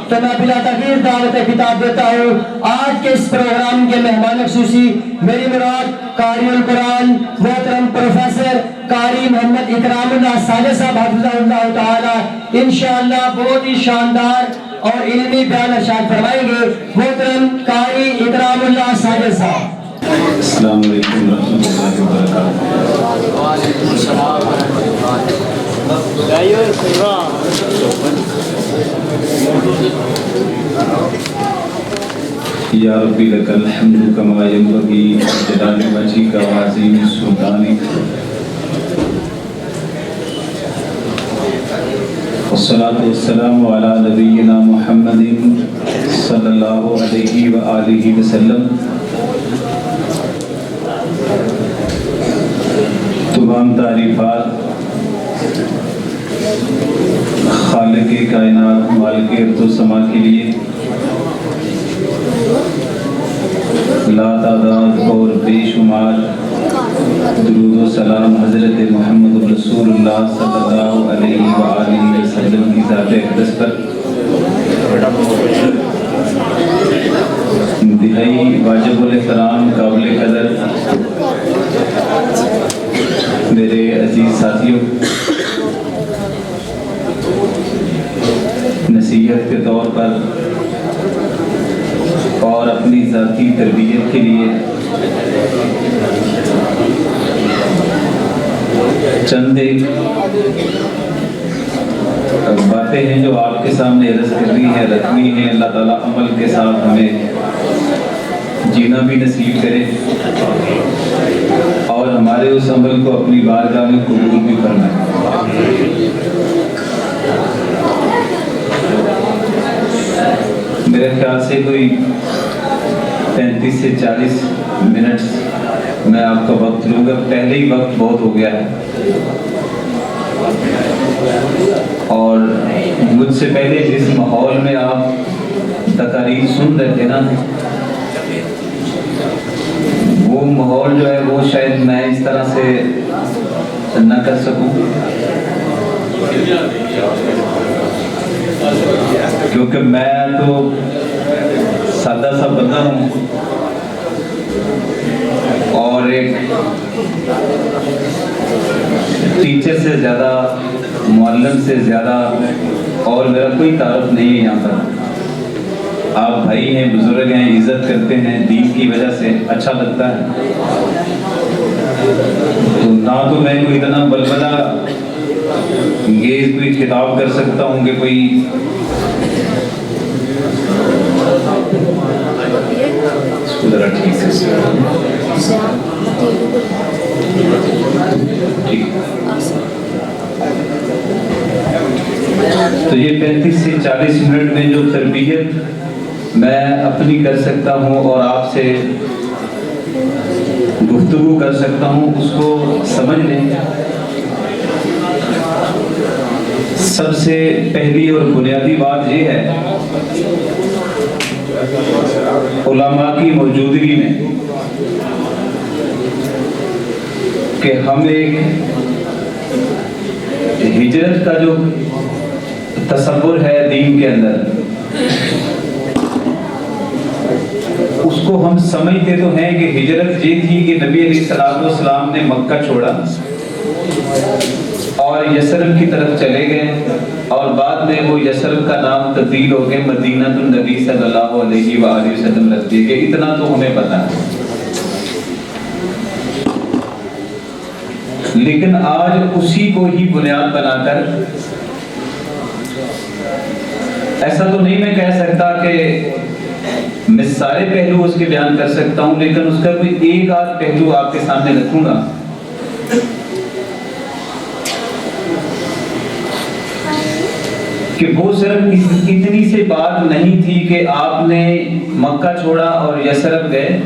تو میں بلا تغیر دعوت خطاب دیتا ہوں آج کے اس پروگرام کے مہمان خصوصی میری مراد قاری القرآن محترم پروفیسر قاری محمد اکرام اللہ ساجد صاحب حفظہ اللہ تعالی انشاءاللہ بہت ہی شاندار اور علمی بیان ارشاد فرمائیں گے محترم قاری اکرام اللہ ساجد صاحب۔ السلام علیکم ورحمۃ اللہ وبرکاتہ۔ وعلیکم السلام ورحمۃ اللہ۔ یا ربی لک الحمد کما ینبغی لجلال وجہک وعظیم سلطانک، والصلاۃ والسلام علی نبینا محمد صلی اللہ علیہ وآلہ وسلم۔ تمام تعریفات خالق کائنات مالک ارض و سما کے لیے، لا تعداد اور بے شمار درود و سلام حضرت محمد رسول اللہ صلی اللہ علیہ وآلہ وسلم کی ذات اقدس پر انتہائی واجب الاحترام قابل قدر میرے عزیز ساتھیوں، نصیحت کے طور پر اور اپنی ذاتی تربیت کے لیے چند ایک باتیں ہیں جو آپ کے سامنے عرض کرنی ہے، رکھنی ہے۔ اللہ تعالیٰ عمل کے ساتھ ہمیں جینا بھی نصیب کرے اور ہمارے اس عمل کو اپنی بارگاہ میں قبول بھی فرمائے۔ میرے خیال سے کوئی 35 سے 40 منٹ میں آپ کا وقت لوں گا، پہلے ہی وقت بہت ہو گیا ہے، اور مجھ سے پہلے جس ماحول میں آپ تقاریر سن رہے تھے نا، وہ ماحول جو ہے وہ شاید میں اس طرح سے نہ کر سکوں، کیونکہ میں تو سادہ سا بندہ ہوں اور ایک ٹیچر سے زیادہ، معلم سے زیادہ اور میرا کوئی تعارف نہیں ہے یہاں پر۔ آپ بھائی ہیں، بزرگ ہیں، عزت کرتے ہیں، دین کی وجہ سے اچھا لگتا ہے، تو نہ تو میں کوئی اتنا بلبلہ انگیز کوئی خطاب کر سکتا ہوں کہ کوئی اس کو ذرا ٹھیک سے تو یہ 35 سے 40 منٹ میں جو تربیت میں اپنی کر سکتا ہوں اور آپ سے گفتگو کر سکتا ہوں، اس کو سمجھ لیں۔ سب سے پہلی اور بنیادی بات یہ ہے، علماء کی موجودگی میں، کہ ہم ایک ہجرت کا جو تصور ہے دین کے اندر، اس کو ہم سمجھتے تو ہیں کہ ہجرت یہ تھی کہ نبی علیہ السلام نے مکہ چھوڑا اور یثرب کی طرف چلے گئے، اور بعد میں وہ یثرب کا نام تبدیل ہو کے مدینہ النبی صلی اللہ علیہ وآلہ وسلم رکھ دیے گئے۔ اتنا تو ہمیں پتہ ہے، لیکن آج اسی کو ہی بنیاد بنا کر، ایسا تو نہیں میں کہہ سکتا کہ میں سارے پہلو اس کے بیان کر سکتا ہوں، لیکن اس کا کوئی ایک آدھ پہلو آپ کے سامنے رکھوں گا۔ کہ وہ صرف اتنی سے بات نہیں تھی کہ آپ نے مکہ چھوڑا اور یثرب گئے،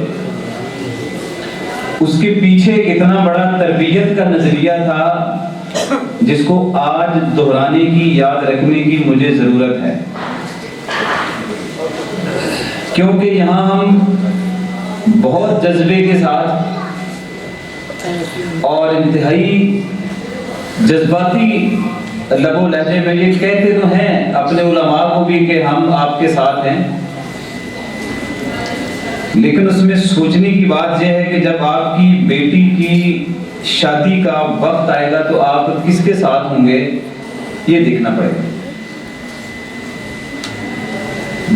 اس کے پیچھے اتنا بڑا تربیت کا نظریہ تھا جس کو آج دہرانے کی، یاد رکھنے کی مجھے ضرورت ہے، کیونکہ یہاں ہم بہت جذبے کے ساتھ اور انتہائی جذباتی لب و لہجے میں یہ کہتے تو ہیں اپنے علماء کو بھی کہ ہم آپ کے ساتھ ہیں، لیکن اس میں سوچنے کی بات یہ ہے کہ جب آپ کی بیٹی کی شادی کا وقت آئے گا تو آپ کس کے ساتھ ہوں گے یہ دیکھنا پڑے گا۔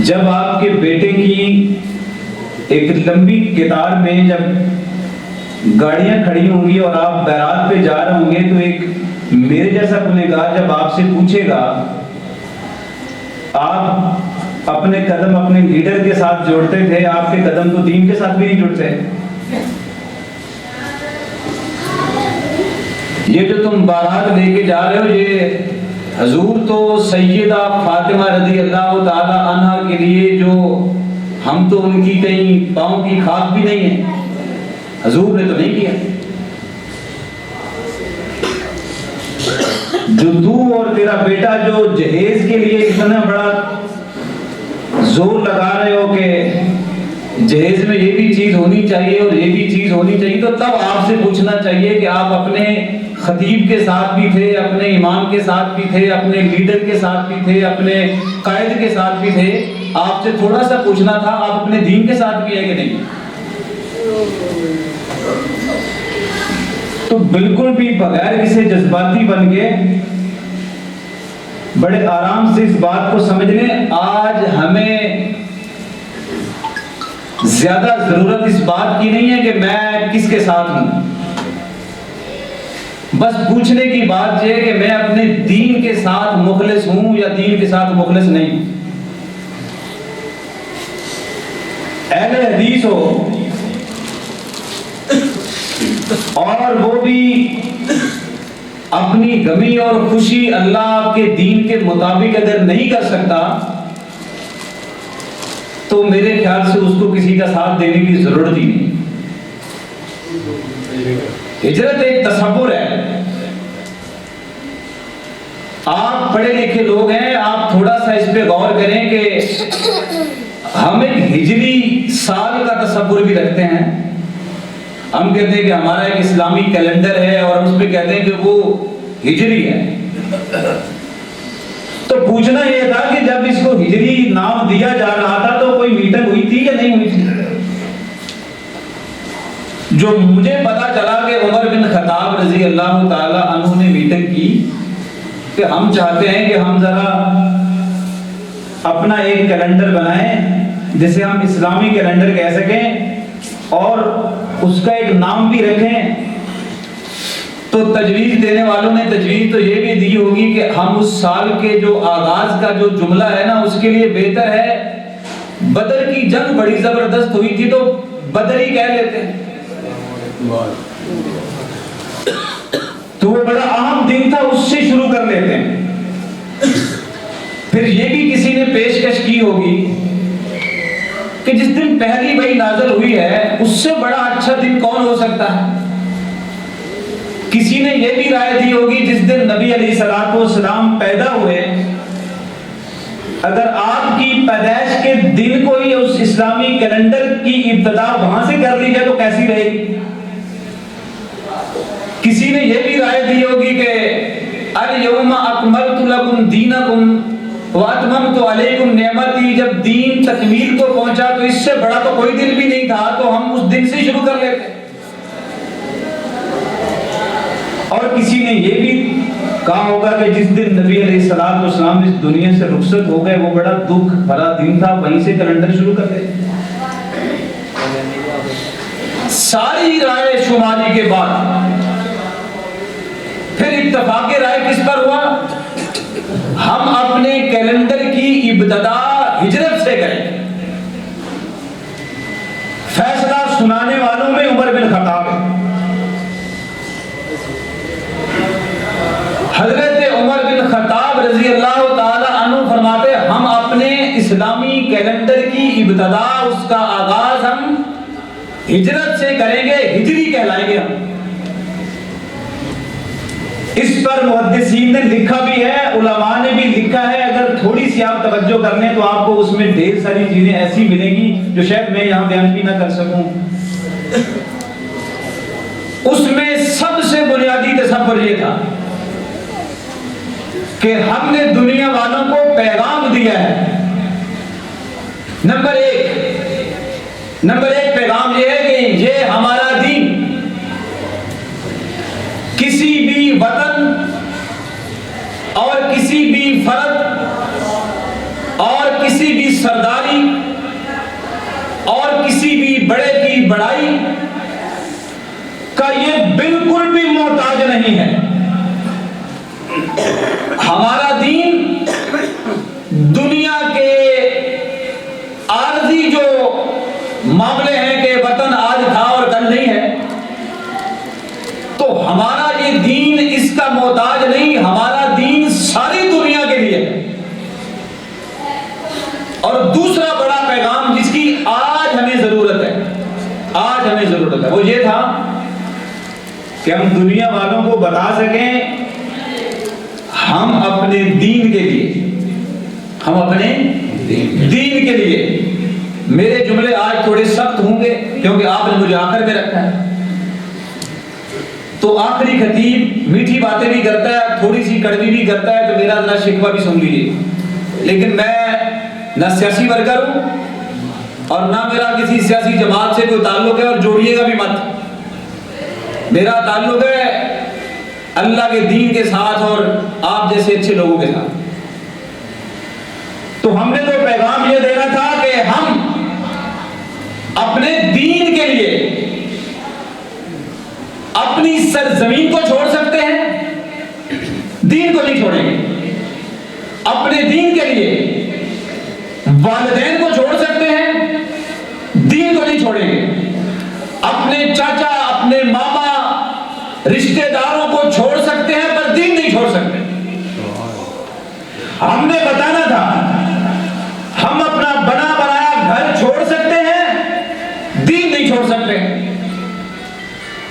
جب آپ کے بیٹے کی ایک لمبی قطار میں جب گاڑیاں کھڑی ہوں گی اور آپ بارات پہ جا رہے ہوں گے تو ایک میرے جیسا گنہگار جب آپ سے پوچھے گا آپ اپنے قدم اپنے لیڈر کے ساتھ جوڑتے تھے، آپ کے قدم تو دین کے ساتھ بھی نہیں جڑتے۔ یہ جو تم بارات لے کے جا رہے ہو یہ حضور تو سیدہ فاطمہ رضی اللہ تعالی عنہ کے لیے، جو ہم تو ان کی کہیں پاؤں کی خاک بھی نہیں ہے، حضور نے تو نہیں کیا۔ جو تو اور تیرا بیٹا جو جہیز کے لیے اتنا بڑا زور لگا رہے ہو کہ جہیز میں یہ بھی چیز ہونی چاہیے اور یہ بھی چیز ہونی چاہیے، تو تب آپ سے پوچھنا چاہیے کہ آپ اپنے خطیب کے ساتھ بھی تھے، اپنے امام کے ساتھ بھی تھے، اپنے لیڈر کے ساتھ بھی تھے، اپنے قائد کے ساتھ بھی تھے، آپ سے تھوڑا سا پوچھنا تھا آپ اپنے دین کے ساتھ بھی ہے کہ نہیں؟ تو بالکل بھی بغیر کسی جذباتی بن کے بڑے آرام سے اس بات کو سمجھ لیں، آج ہمیں زیادہ ضرورت اس بات کی نہیں ہے کہ میں کس کے ساتھ ہوں، بس پوچھنے کی بات یہ ہے کہ میں اپنے دین کے ساتھ مخلص ہوں یا دین کے ساتھ مخلص نہیں ہوں۔ اہل حدیث ہو اور وہ بھی اپنی غمی اور خوشی اللہ کے دین کے مطابق اگر نہیں کر سکتا تو میرے خیال سے اس کو کسی کا ساتھ دینے کی ضرورت ہی نہیں۔ ہجرت ایک تصور ہے، آپ پڑھے لکھے لوگ ہیں، آپ تھوڑا سا اس پہ غور کریں کہ ہم ایک ہجری سال کا تصور بھی رکھتے ہیں، ہم کہتے ہیں کہ ہمارا ایک اسلامی کیلنڈر ہے اور ہم اس پہ کہتے ہیں کہ وہ ہجری ہے۔ تو پوچھنا یہ تھا کہ جب اس کو ہجری نام دیا جا رہا تھا تو کوئی میٹنگ ہوئی تھی یا نہیں ہوئی تھی؟ جو مجھے پتا چلا کہ عمر بن خطاب رضی اللہ تعالی عنہ نے میٹنگ کی کہ ہم چاہتے ہیں کہ ہم ذرا اپنا ایک کیلنڈر بنائیں جسے ہم اسلامی کیلنڈر کہہ سکیں اور اس کا ایک نام بھی رکھیں، تو تجویز دینے والوں نے تجویز تو یہ بھی دی ہوگی کہ ہم اس سال کے جو آغاز کا جو جملہ ہے نا اس کے لیے بہتر ہے بدر کی جنگ بڑی زبردست ہوئی تھی تو بدر ہی کہہ لیتے ہیں، تو وہ بڑا اہم دن تھا اس سے شروع کر لیتے ہیں۔ پھر یہ بھی کسی نے پیشکش کی ہوگی کہ جس دن پہلی وحی نازل ہوئی ہے اس سے بڑا اچھا دن کون ہو سکتا ہے؟ کسی نے یہ بھی رائے دی ہوگی جس دن نبی علیہ الصلوۃ والسلام پیدا ہوئے، اگر آپ کی پیدائش کے دن کو ہی اس اسلامی کیلنڈر کی ابتدا وہاں سے کر لی جائے تو کیسی رہے گی؟ کسی نے یہ بھی رائے دی ہوگی کہ الیوم اکملت لکم دینکم واتممت علیکم نعمتی، جب دین تکمیل کو پہنچا تو اس سے بڑا تو کوئی دن بھی نہیں تھا تو ہم اس دن سے شروع کر لیتے۔ اور کسی نے یہ بھی کہا ہوگا کہ جس دن نبی علیہ الصلوۃ والسلام اس دنیا سے رخصت ہو گئے وہ بڑا دکھ بھرا دن تھا، وہیں سے کیلنڈر شروع کر دے۔ ساری رائے شماری کے بعد پھر اتفاق رائے کس پر ہوا؟ ہم اپنے کیلنڈر کی ابتدا ہجرت سے کریں۔ فیصلہ سنانے والوں میں عمر بن خطاب ہے۔ حضرت عمر بن خطاب رضی اللہ تعالی عنہ فرماتے ہم اپنے اسلامی کیلنڈر کی ابتدا اس کا آغاز ہم ہجرت سے کریں گے، ہجری کہلائیں گے ہم۔ اس پر محدثین نے لکھا بھی ہے، علماء نے بھی لکھا ہے، اگر تھوڑی سی آپ توجہ کر لیں تو آپ کو اس میں ڈھیر ساری چیزیں ایسی ملیں گی جو شاید میں یہاں بیان بھی نہ کر سکوں۔ اس میں سب سے بنیادی تصور یہ تھا کہ ہم نے دنیا والوں کو پیغام دیا ہے. نمبر ایک پیغام یہ ہے کہ یہ ہمارا دین کسی بھی وطن اور کسی بھی فرد اور کسی بھی سرداری اور کسی بھی بڑے کی بڑائی کا یہ بالکل بھی محتاج نہیں ہے. ہمارا دین دنیا کے عارضی جو معاملے ہیں کہ وطن آج تھا اور کل نہیں ہے، تو ہمارا یہ دین اس کا محتاج نہیں. ہمارا دین ساری دنیا کے لیے. اور دوسرا بڑا پیغام جس کی آج ہمیں ضرورت ہے وہ یہ تھا کہ ہم دنیا والوں کو بتا سکیں ہم اپنے دین کے لیے. میرے جملے آج تھوڑے سخت ہوں گے کیونکہ آپ نے مجھے آخر میں رکھا ہے. تو آخری خطیب میٹھی باتیں بھی کرتا ہے، تھوڑی سی کڑوی بھی کرتا ہے، تو میرا ذرا شکوہ بھی سن لیجیے. لیکن میں نہ سیاسی ورکر ہوں اور نہ میرا کسی سیاسی جماعت سے کوئی تعلق ہے، اور جوڑیے گا بھی مت. میرا تعلق ہے اللہ کے دین کے ساتھ اور آپ جیسے اچھے لوگوں کے ساتھ. تو ہم نے تو پیغام یہ دینا تھا کہ ہم اپنے دین کے لیے اپنی سرزمین کو چھوڑ سکتے ہیں، دین کو نہیں چھوڑیں گے. اپنے دین کے لیے والدین کو چھوڑ سکتے ہیں، دین کو نہیں چھوڑیں گے. اپنے چاچا، اپنے ماما، رشتہ داروں کو چھوڑ سکتے ہیں پر دین نہیں چھوڑ سکتے. ہم نے بتانا تھا ہم اپنا بنا بنایا گھر چھوڑ سکتے ہیں، دین نہیں چھوڑ سکتے.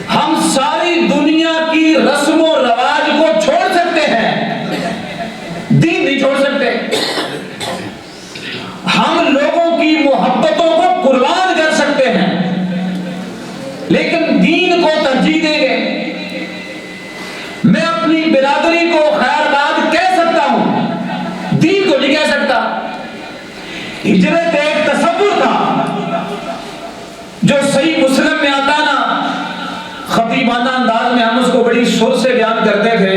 ہم ساری دنیا کی رسم و رواج کو چھوڑ سکتے ہیں، دین نہیں چھوڑ سکتے. ہم لوگوں کی محبتوں کو قربان کر سکتے ہیں لیکن دین کو ترجیح دیں گے. میں اپنی برادری کو خیر بات کہہ سکتا ہوں، دین کو نہیں کہہ سکتا. ہجرت ایک تصور تھا جو صحیح مسلم میں آتا نا، خطیبانہ انداز میں ہم اس کو بڑی شور سے بیان کرتے تھے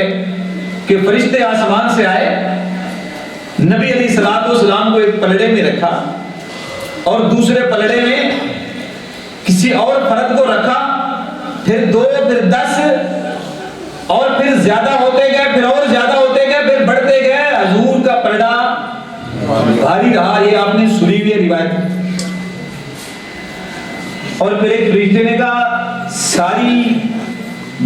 کہ فرشتے آسمان سے آئے، نبی علیہ الصلوۃ والسلام کو ایک پلڑے میں رکھا اور دوسرے پلڑے میں کسی اور فرد کو رکھا، پھر 2 پھر 10 اور پھر زیادہ ہوتے گئے، پھر اور زیادہ ہوتے گئے، پھر بڑھتے گئے. حضور کا پلڑا بھاری رہا. یہ آپ نے سنی ہوئی روایت. اور پھر ایک فرشتے نے کہا ساری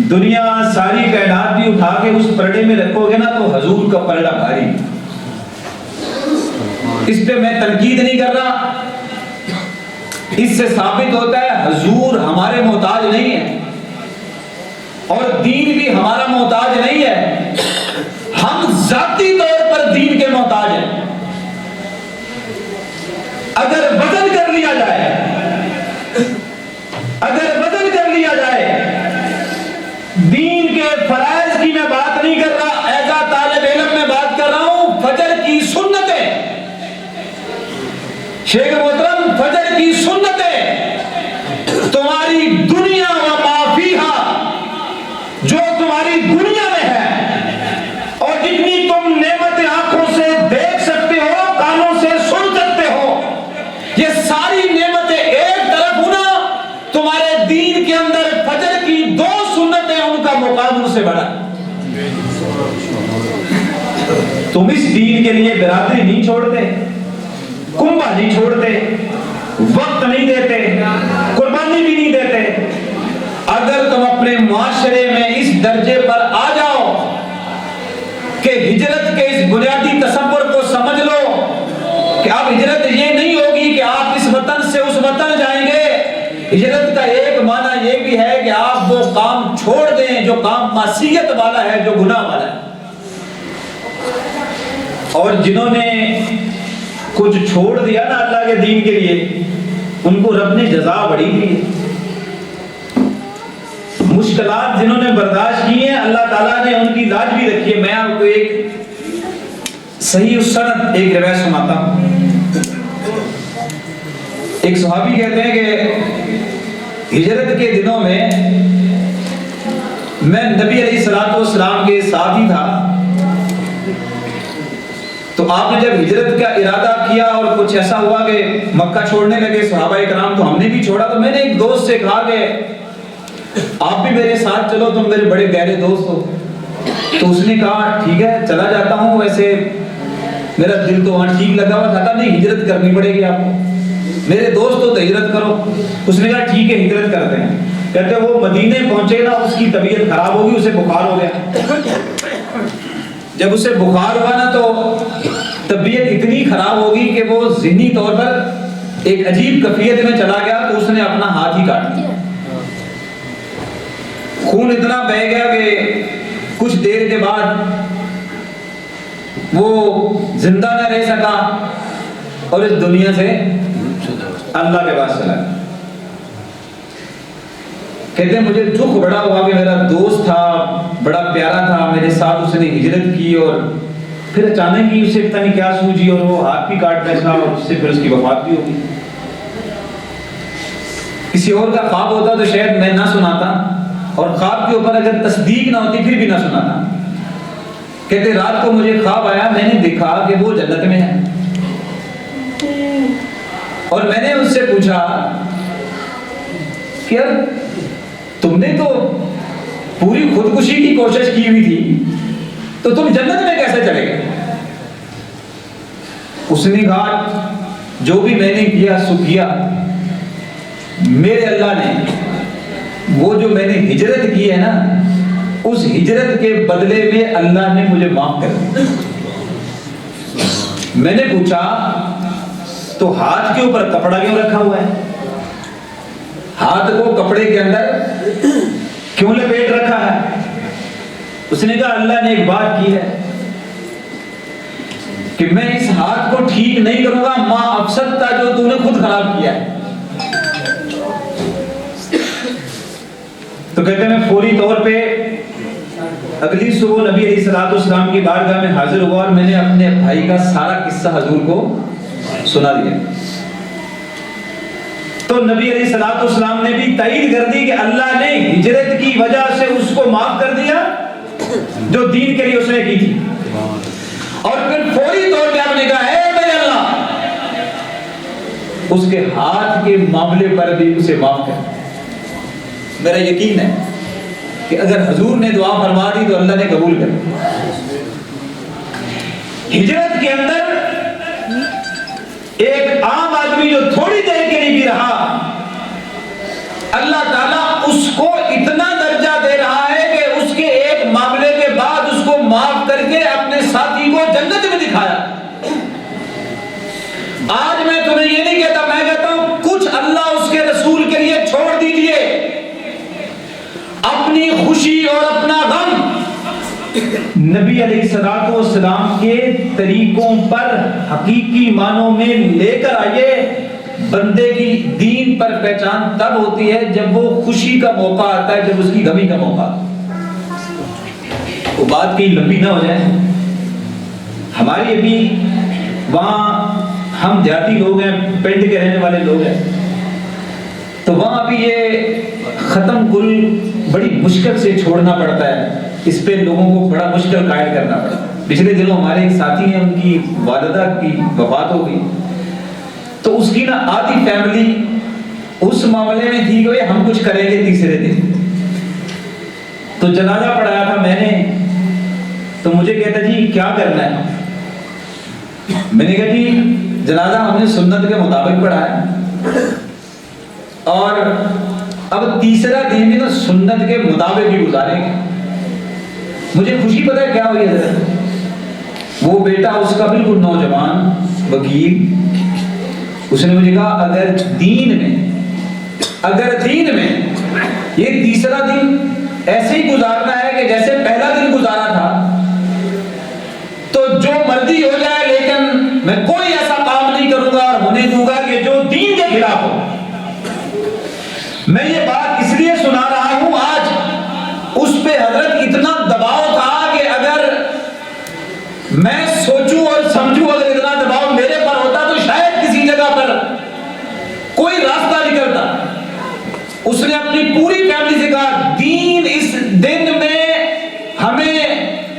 دنیا ساری کائنات بھی اٹھا کے اس پلڑے میں رکھو گے نا تو حضور کا پلڑا بھاری. اس پہ میں تنقید نہیں کر رہا، اس سے ثابت ہوتا ہے حضور ہمارے محتاج نہیں ہے اور دین بھی ہمارا محتاج نہیں ہے. ہم ذاتی طور پر دین کے محتاج ہیں. اگر وزن کر لیا جائے دین کے فرائض کی میں بات نہیں کر رہا، ایسا طالب علم میں بات کر رہا ہوں. فجر کی سنتیں، شیخ محترم، فجر کی سنتیں تمہاری دنیا و ما فیہا، جو تمہاری دنیا میں ہے اور جتنی تم نعمتیں آنکھوں سے دیکھ سکتے ہو، کانوں سے سن سکتے ہو، یہ ساری نعمتیں ایک طرف ہونا، تمہارے دین کے اندر فجر کی 2 سنتیں ان کا مقام ان سے بڑا. تم اس دین کے لیے برادری نہیں چھوڑتے، کنبہ نہیں چھوڑتے، وقت نہیں دیتے، قربانی بھی نہیں دیتے. اگر تم اپنے معاشرے میں اس درجے پر آ جاؤ کہ ہجرت کے اس بنیادی تصور کو سمجھ لو کہ اب ہجرت یہ نہیں ہوگی کہ آپ اس وطن سے اس وطن جائیں گے. ہجرت کا ایک معنی یہ بھی ہے کہ آپ وہ کام چھوڑ دیں جو کام معصیت والا ہے، جو گناہ والا ہے. اور جنہوں نے کچھ چھوڑ دیا نا اللہ کے دین کے لیے، ان کو رب نے جزا بڑی دی ہے. مشکلات جنہوں نے برداشت کی ہیں اللہ تعالیٰ نے ان کی لاج بھی رکھی ہے. میں آپ کو ایک صحیح اس سند ایک روایت سناتا ہوں. ایک صحابی کہتے ہیں کہ ہجرت کے دنوں میں نبی علیہ الصلوۃ والسلام کے ساتھ ہی تھا. تو آپ نے جب ہجرت کا ارادہ کیا اور کچھ ایسا ہوا کہ مکہ چھوڑنے لگے صحابہ کرام, تو ہم نے بھی چھوڑا. تو میں نے ایک دوست سے کہا کہ آپ بھی میرے ساتھ چلو, تم میرے بڑے گہرے دوست ہو. تو اس نے کہا ٹھیک ہے چلا جاتا ہوں, ویسے میرا دل تو وہاں ٹھیک لگا ہوا تھا. نہیں ہجرت کرنی پڑے گی آپ کو, میرے دوست ہو تو ہجرت کرو. اس نے کہا ٹھیک ہے ہجرت کرتے ہیں. کہتے وہ مدینے پہنچے نا, اس کی طبیعت خراب ہوگی, اسے بخار ہو گیا. جب اسے بخار ہوا نا تو طبیعت اتنی خراب ہوگی کہ وہ ذہنی طور پر ایک عجیب کیفیت میں چلا گیا. تو اس نے اپنا ہاتھ ہی کاٹ دیا. خون اتنا بہہ گیا کہ کچھ دیر کے بعد وہ زندہ نہ رہ سکا اور اس دنیا سے اللہ کے پاس چلا گیا. کہتے ہیں مجھے دکھ بڑا ہوا کہ میرا دوست تھا, بڑا پیارا تھا, میرے ساتھ اس نے ہجرت کی اور پھر اچانک ہی اسے پتہ نہیں کیا سوجی اور وہ ہاتھ بھی کاٹ بیٹھا اور اس سے پھر اس کی وفات بھی ہوگی. کسی اور کا خواب ہوتا تو شاید میں نہ سناتا, اور خواب کے اوپر اگر تصدیق نہ ہوتی پھر بھی نہ سناتا. کہتے رات کو مجھے خواب آیا, میں نے دیکھا کہ وہ جنت میں ہے. اور میں نے اس سے پوچھا کہ یار تم نے تو پوری خودکشی کی کوشش کی ہوئی تھی, تو تم جنت میں کیسے چلے گئے؟ اس نے کہا جو بھی میں نے کیا سو کیا, میرے اللہ نے وہ جو میں نے ہجرت کی ہے نا, اس ہجرت کے بدلے میں اللہ نے مجھے معاف کر دیا. میں نے پوچھا تو ہاتھ کے اوپر کپڑا کیوں رکھا ہوا ہے؟ ہاتھ کو کپڑے کے اندر کیوں لپیٹ رکھا ہے؟ اس نے کہا اللہ نے ایک بات کی ہے کہ میں اس ہاتھ کو ٹھیک نہیں کروں گا, ما افسدتا, جو تو نے خود خراب کیا ہے. تو کہتے ہیں میں فوری طور پہ اگلی صبح نبی علیہ الصلوۃ والسلام کی بارگاہ میں حاضر ہوا اور میں نے اپنے بھائی کا سارا قصہ حضور کو سنا دیا. تو نبی علیہ الصلوۃ والسلام نے بھی تائید کر دی کہ اللہ نے ہجرت کی وجہ سے اس کو معاف کر دیا جو دین کے لیے اس نے کی تھی. اور پھر فوری طور پہ آپ نے کہا اے میرے اللہ, اس کے ہاتھ کے معاملے پر بھی اسے معاف کر. میرا یقین ہے کہ اگر حضور نے دعا فرما دی تو اللہ نے قبول کر دی. ہجرت کے اندر ایک عام آدمی جو تھوڑی دیر کے لیے بھی رہا, اللہ تعالیٰ اس کو اتنا درجہ دے رہا ہے کہ اس کے ایک معاملے کے بعد اس کو معاف کر کے اپنے ساتھی کو جنت میں دکھایا. آج میں تمہیں یہ نہیں کہتا, میں کہتا ہوں کچھ اللہ اس کے رسول کے لیے چھوڑ دیجئے. اپنی خوشی اور اپنا غم نبی علیہ الصلوۃ والسلام کے طریقوں پر حقیقی معنوں میں لے کر آئیے. بندے کی دین پر پہچان تب ہوتی ہے جب وہ خوشی کا موقع آتا ہے, جب اس کی غمی کا موقع آتا ہے. وہ بات کہیں لمبی نہ ہو جائے. ہماری ابھی وہاں ہم دیہاتی لوگ ہیں, پنڈ کے رہنے والے لوگ ہیں, تو وہاں ابھی یہ ختم گل بڑی مشکل سے چھوڑنا پڑتا ہے. اس پہ لوگوں کو بڑا مشکل قائل کرنا پڑا. پچھلے دنوں ہمارے ایک ساتھی ہیں, ان کی والدہ کی وفات ہو گئی, تو اس کی نا آدھی فیملی اس معاملے میں تھی کہ ہم کچھ کریں گے تیسرے دن. تو جنازہ پڑھایا تھا میں نے, تو مجھے کہتا جی کیا کرنا ہے. میں نے کہا جی جنازہ ہم نے سنت کے مطابق پڑھایا اور اب تیسرا دن بھی نا سنت کے مطابق ہی گزاریں گے. مجھے خوشی پتہ ہے کیا ہوئی ہے, وہ بیٹا اس کا بالکل نوجوان وکیل, اس نے مجھے کہا اگر دین میں یہ تیسرا دن ایسے ہی گزارنا ہے کہ جیسے پہلا دن گزارا تھا, تو جو مرضی ہو جائے, لیکن میں کوئی ایسا کام نہیں کروں گا اور ہونے دوں گا کہ جو دین کے خلاف ہو. میں یہ بات اس لیے سنا رہا ہوں, آج اس پہ حضرت اتنا دباؤ تھا کہ اگر میں سوچوں اور اپنی پوری فیملی سے کہا دین اس دن میں ہمیں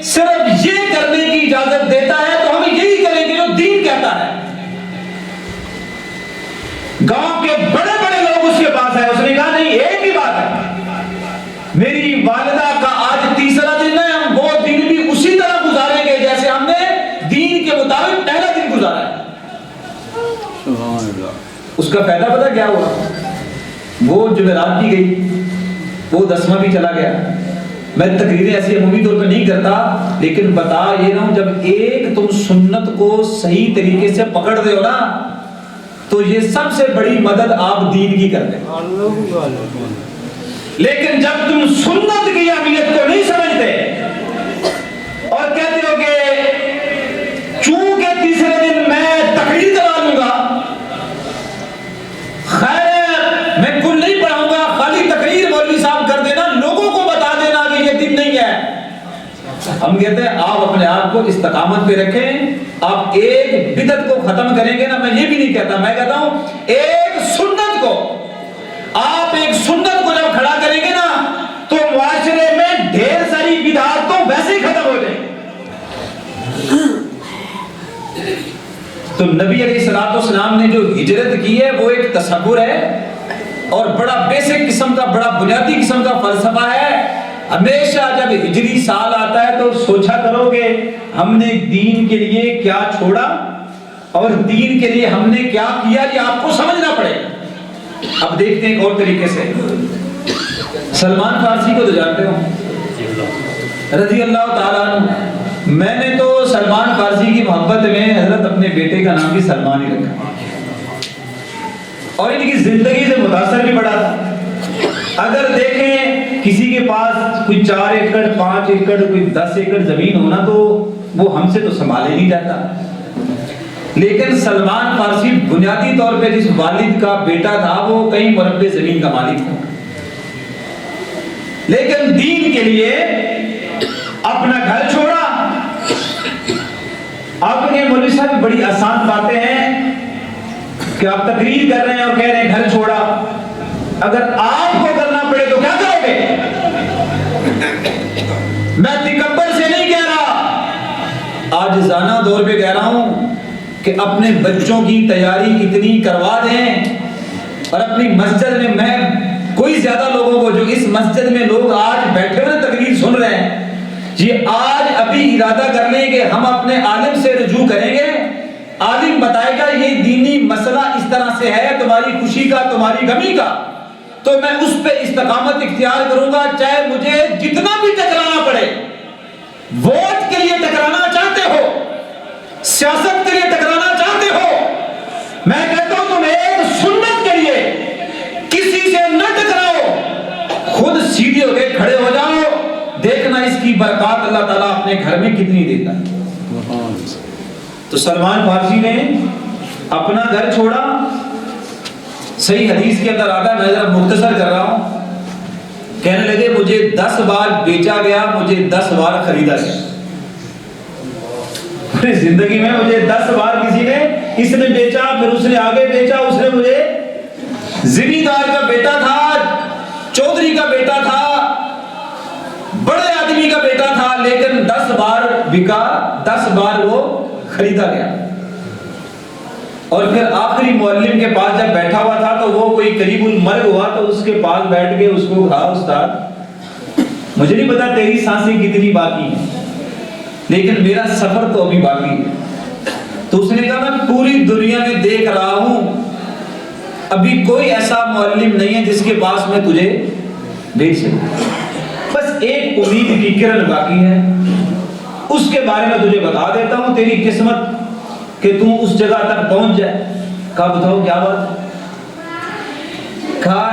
صرف یہ کرنے کی اجازت دیتا ہے تو ہم یہی کریں گے جو دین کہتا ہے. گاؤں کے بڑے بڑے لوگ اس کے پاس آئے, اس نے کہا نہیں ایک ہی بات ہے, میری والدہ کا آج تیسرا دن ہے, ہم وہ دن بھی اسی طرح گزاریں گے جیسے ہم نے دین کے مطابق پہلا دن گزارا ہے. اس کا فائدہ پتہ کیا ہوا؟ وہ جمعرات کی گئی, وہ 10واں بھی چلا گیا. میں تقریریں ایسی عمومی طور پہ نہیں کرتا, لیکن بتا یہ رہا ہوں جب ایک تم سنت کو صحیح طریقے سے پکڑ دے ہو نا تو یہ سب سے بڑی مدد آپ دین کی کرتے ہیں. لیکن جب تم سنت کی اہمیت کو نہیں سمجھتے اور کہتے ہو کہ چونکہ تیسرے دن میں تقریر کرا لوں گا, خیر میں کل نہیں پڑھاؤں گا, خالی تقریر مولوی صاحب کر دینا, لوگوں کو بتا دینا کہ یہ دن نہیں ہے. ہم کہتے ہیں آپ اپنے آپ کو استقامت پہ رکھیں. آپ ایک بدعت کو ختم کریں گے نا, میں یہ بھی نہیں کہتا, میں کہتا ہوں ایک سنت کو, آپ ایک سنت کو جب کھڑا کریں گے نا تو معاشرے میں ڈھیر ساری بدعات تو ویسے ہی ختم ہو جائیں. تو نبی علیہ الصلوۃ والسلام نے جو ہجرت کی ہے وہ ایک تصور ہے اور بڑا بیسک قسم کا, بڑا بنیادی قسم کا فلسفہ ہے. ہمیشہ جب ہجری سال آتا ہے تو سوچا کرو کہ ہم نے دین کے لیے کیا چھوڑا اور دین کے لیے ہم نے کیا کیا, یہ آپ کو سمجھنا پڑے. اب دیکھتے ہیں ایک اور طریقے سے. سلمان فارسی کو تو جانتے ہو رضی اللہ تعالیٰ عنہ. میں نے تو سلمان فارسی کی محبت میں حضرت اپنے بیٹے کا نام بھی سلمان ہی رکھا اور ان کی زندگی سے متاثر بھی بڑا تھا. اگر دیکھیں کسی کے پاس کوئی 4 ایکڑ 5 ایکڑ کوئی 10 ایکڑ زمین ہونا تو وہ ہم سے تو سنبھالے نہیں جاتا, لیکن سلمان فارسی بنیادی طور پہ جس والد کا بیٹا تھا وہ کئی مربع زمین کا مالک تھا, لیکن دین کے لیے اپنا گھر چھوڑا. آپ کے مولوی صاحب بڑی آسان باتیں ہیں کہ آپ تقریر کر رہے ہیں اور کہہ رہے ہیں گھر چھوڑا. اگر آپ کو کرنا پڑے تو کیا کرو گے؟ میں تکبر سے نہیں کہہ رہا, عاجزانہ دور پہ کہہ رہا ہوں کہ اپنے بچوں کی تیاری اتنی کروا دیں اور اپنی مسجد میں کوئی زیادہ لوگوں کو, جو اس مسجد میں لوگ آج بیٹھے ہوئے تقریر سن رہے ہیں, یہ آج ابھی ارادہ کر لیں کہ ہم اپنے عالم سے رجوع کریں گے, عالم بتائے گا یہ دینی مسئلہ اس طرح سے ہے, تمہاری خوشی کا تمہاری غمی کا, تو میں اس پہ استقامت اختیار کروں گا چاہے مجھے جتنا بھی ٹکرانا پڑے. ووٹ کے لیے ٹکرانا چاہتے ہو, سیاست کے لیے ٹکرانا چاہتے ہو, میں کہتا ہوں تم ایک سنت کے لیے کسی سے نہ ٹکراؤ, خود سیدھے ہو کے کھڑے ہو جاؤ, دیکھنا اس کی برکات اللہ تعالیٰ اپنے گھر میں کتنی دیتا ہے. تو سلمان فارسی نے اپنا گھر چھوڑا. صحیح حدیث کے اندر آتا ہے, میں ذرا مختصر کر رہا ہوں. کہنے لگے مجھے 10 بار بیچا گیا, مجھے 10 بار خریدا گیا. پوری زندگی میں مجھے 10 بار کسی نے, اس نے بیچا, پھر اس نے آگے بیچا, اس نے مجھے, زمیندار کا بیٹا تھا, چودھری کا بیٹا تھا, بڑے آدمی کا بیٹا تھا, لیکن 10 بار بکا, 10 بار وہ خریدا گیا. اور پھر آخری معلم کے پاس جب بیٹھا ہوا تھا تو وہ کوئی قریب المرگ ہوا تو اس کے پاس بیٹھ کے اس کو کہا استاد مجھے نہیں پتا تیری سانسیں کتنی باقی ہیں لیکن میرا سفر تو ابھی باقی ہے. تو اس نے کہا میں پوری دنیا میں دیکھ رہا ہوں ابھی کوئی ایسا معلم نہیں ہے جس کے پاس میں تجھے بھیج سکوں, بس ایک امید کی کرن باقی ہے, اس کے بارے میں تجھے بتا دیتا ہوں, تیری قسمت کہ تم اس جگہ تک پہنچ جائے. کہا بتاؤ کیا بات؟ کہا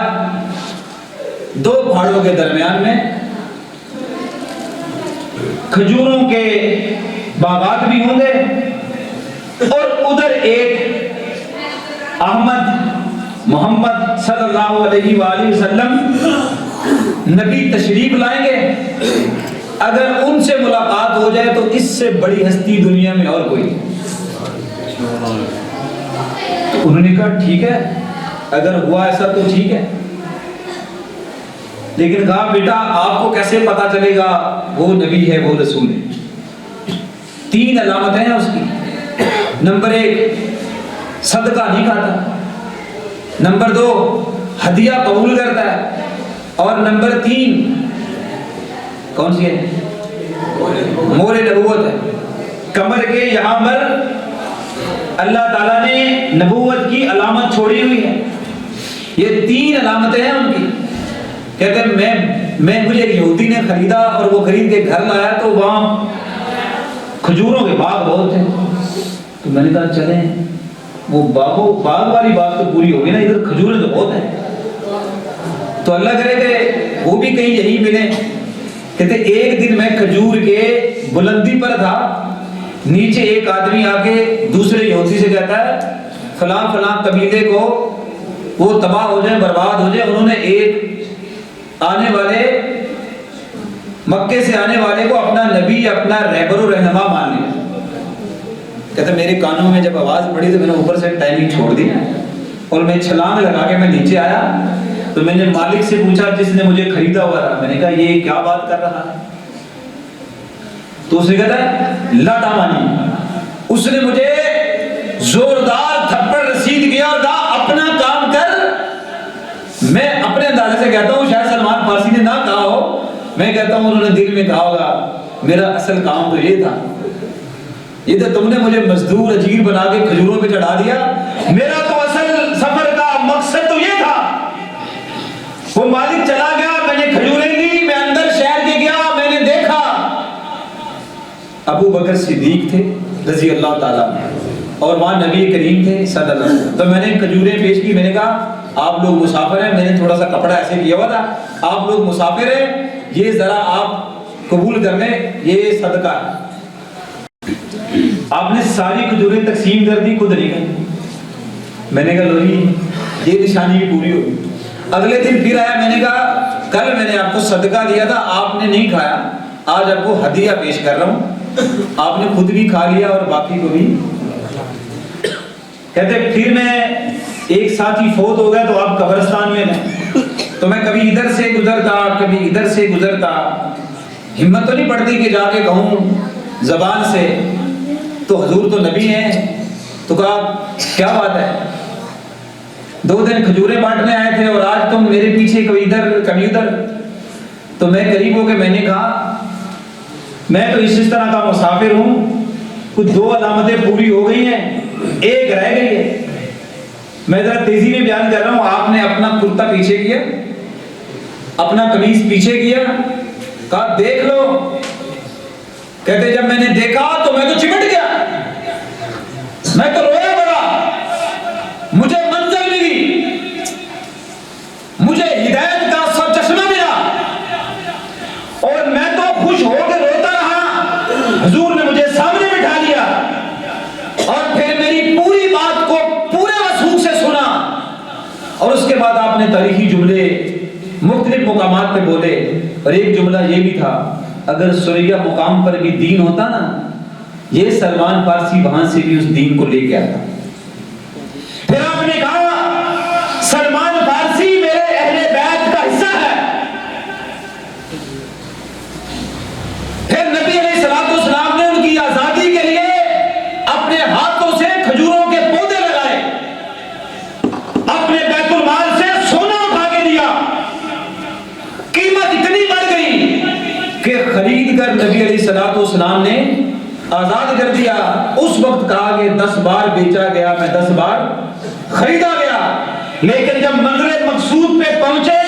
2 پہاڑوں کے درمیان میں کھجوروں کے باغات بھی ہوں گے اور ادھر ایک احمد محمد صلی اللہ علیہ وآلہ وسلم نبی تشریف لائیں گے, اگر ان سے ملاقات ہو جائے تو اس سے بڑی ہستی دنیا میں اور کوئی نہیں. تو انہوں نے کہا ٹھیک ہے, اگر ہوا ایسا تو ٹھیک ہے. لیکن کہا بیٹا آپ کو کیسے پتا چلے گا وہ نبی ہے وہ رسول ہے؟ 3 علامتیں ہیں اس کی۔ نمبر 1 صدقہ نہیں کھاتا، نمبر 2 ہدیہ قبول کرتا ہے، اور نمبر 3 کون سی ہے؟ مور نبوت ہے۔ کمر کے یہاں پر اللہ تعالیٰ نے نبوت کی علامت چھوڑی ہوئی ہے۔ یہ 3 علامتیں ہیں ان کی۔ کہتے ہیں میں مجھے ایک یہودی نے خریدا اور وہ خرید کے گھر لایا تو وہاں کھجوروں کے باغ بہت تھے، تو میں نے کہا چلیں وہ باغ والی بات تو پوری ہوگی نا، ادھر کھجوریں تو بہت ہیں، تو اللہ کرے کہ وہ بھی کہیں یہی ملے۔ کہتے ایک دن میں کھجور کے بلندی پر تھا، نیچے ایک آدمی آ کے دوسرے یہودی سے کہتا ہے فلاں فلاں قبیلے کو وہ تباہ ہو جائیں برباد ہو جائیں، انہوں نے ایک آنے والے مکے سے آنے والے کو اپنا نبی اپنا رہبر و رہنما مان لیا۔ کہتے میرے کانوں میں جب آواز پڑی تو میں نے اوپر سے ٹائمنگ چھوڑ دی اور میں چھلانگ لگا کے میں نیچے آیا، تو میں نے مالک سے پوچھا جس نے مجھے خریدا ہوا تھا، میں نے کہا یہ کیا بات کر رہا ہے؟ تو اس نے کہتا ہے لٹامانی، اس نے مجھے زوردار تھپڑ رسید کیا اور کہا اپنا کام کر۔ میں اپنے اندازے سے کہتا ہوں شاید سلمان فارسی نے نہ کہا ہو، میں کہتا ہوں انہوں نے دل میں کہا ہوگا میرا اصل کام تو یہ تھا، یہ تو تم نے مجھے مزدور اجیر بنا کے کھجوروں پہ چڑھا دیا، میرا تو اصل سفر کا مقصد تو یہ تھا۔ وہ مالک چلا گیا، میں نے کھجوریں لی، میں اندر شہر کے گیا، میں نے دیکھا ابو بکر صدیق تھے رضی اللہ تعالیٰ اور وہاں نبی کریم تھے صلی اللہ علیہ وسلم۔ تو میں نے کھجوریں پیش کی، میں نے کہا آپ لوگ مسافر ہیں، میں نے تھوڑا سا کپڑا ایسے کیا ہوا تھا، آپ لوگ مسافر ہیں، یہ ذرا آپ قبول کر لیں، یہ صدقہ ہے۔ آپ نے ساری کھجوریں تقسیم کر دی، خود نہیں گئی۔ میں نے کہا لو جی یہ نشانی بھی پوری ہوگی۔ اگلے دن پھر آیا، میں نے کہا کل میں نے آپ کو صدقہ دیا تھا، آپ نے نہیں کھایا، آج آپ کو ہدیہ پیش کر رہا ہوں، آپ نے خود بھی کھا لیا اور باقی کو بھی۔ کہتے پھر میں ایک ساتھی فوت ہو گیا تو آپ قبرستان میں ہیں، تو میں کبھی ادھر سے گزرتا کبھی ادھر سے گزرتا، ہمت تو نہیں پڑتی کہ جا کے کہوں زبان سے تو حضور تو نبی ہیں، تو کہا کیا بات ہے 2 دن کھجوریں بانٹنے آئے تھے اور آج تم میرے پیچھے کبھی ادھر کبھی ادھر۔ تو میں قریب ہو کے میں نے کہا میں تو اس طرح کا مسافر ہوں، کچھ 2 علامتیں پوری ہو گئی ہیں، ایک رہ گئی ہے، میں ذرا تیزی میں بیان کر رہا ہوں۔ آپ نے اپنا کرتا پیچھے کیا، اپنا قمیص پیچھے کیا، کہا دیکھ لو۔ کہتے جب میں نے دیکھا تو میں تو چمٹ گیا، میں تو رویا بڑا، مجھے منزل ملی، مجھے ہدایت کا سر چشمہ ملا، اور میں تو خوش ہو کے روتا رہا۔ حضور نے مجھے سامنے بٹھا لیا اور پھر میری پوری بات کو پورے وثوق سے سنا، اور اس کے بعد آپ نے تاریخی جملے مختلف مقامات پہ بولے، اور ایک جملہ یہ بھی تھا اگر سریا مقام پر بھی دین ہوتا نا، یہ سلمان فارسی وہاں سے بھی اس دین کو لے کے آتا۔ پھر آپ نے کہا سلمان فارسی میرے اہل بیت کا حصہ ہے۔ پھر نبی علیہ السلام نے ان کی آزادی کے لیے اپنے ہاتھوں سے کھجوروں کے پودے لگائے، اپنے بیت المال سے سونا اٹھا کے دیا، قیمت اتنی بڑھ گئی کہ خرید کر نبی علیہ السلام نے آزاد کر دیا۔ اس وقت کہا کہ 10 بار بیچا گیا، میں 10 بار خریدا گیا، لیکن جب منزل مقصود پہ پہنچے،